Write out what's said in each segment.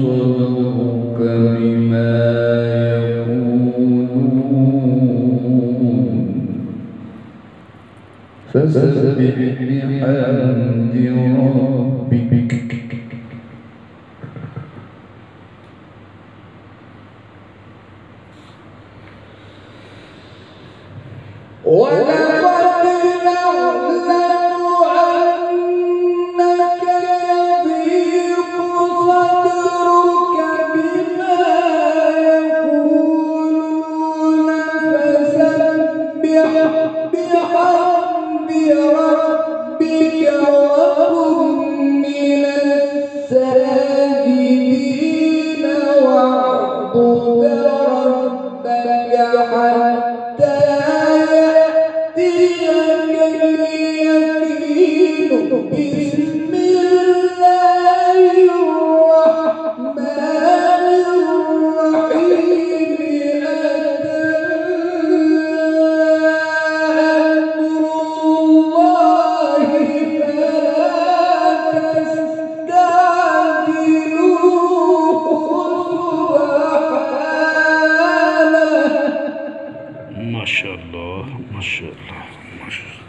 صدرك بما يقولون فسبح بحمد ربك ولقد نعلم أنك يضيق صدرك بما يقولون فسبح بحمد ربك وكن من الساجدين واعبد ربك حتى بسم الله الرحمن الرحيم أمر الله فلا تستعجلوه سبحانه. ما شاء الله ما شاء الله ما شاء الله.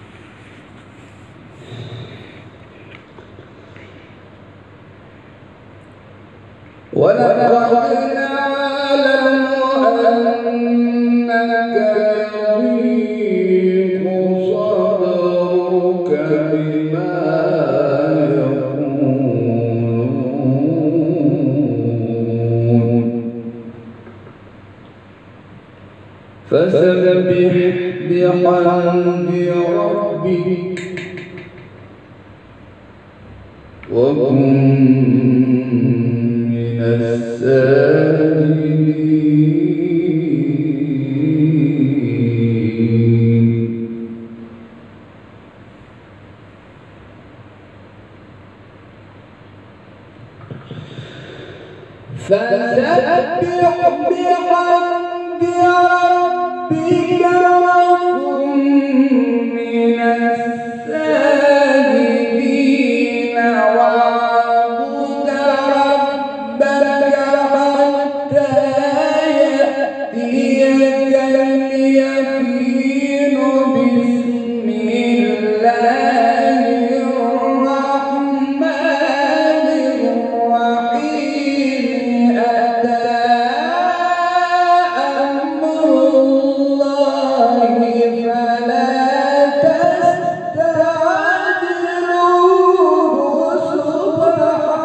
ولقد نعلم أنك يضيق صدرك بما يقولون فسبح بحمد ربك وكن من الساجدين. فسبح بحمد ربك وكن من الساجدين واعبد ربك حتى يأتيك اليقين. بسم الله الرحمن الرحيم أتى أمر الله فلا تستعجلوه سبحانه.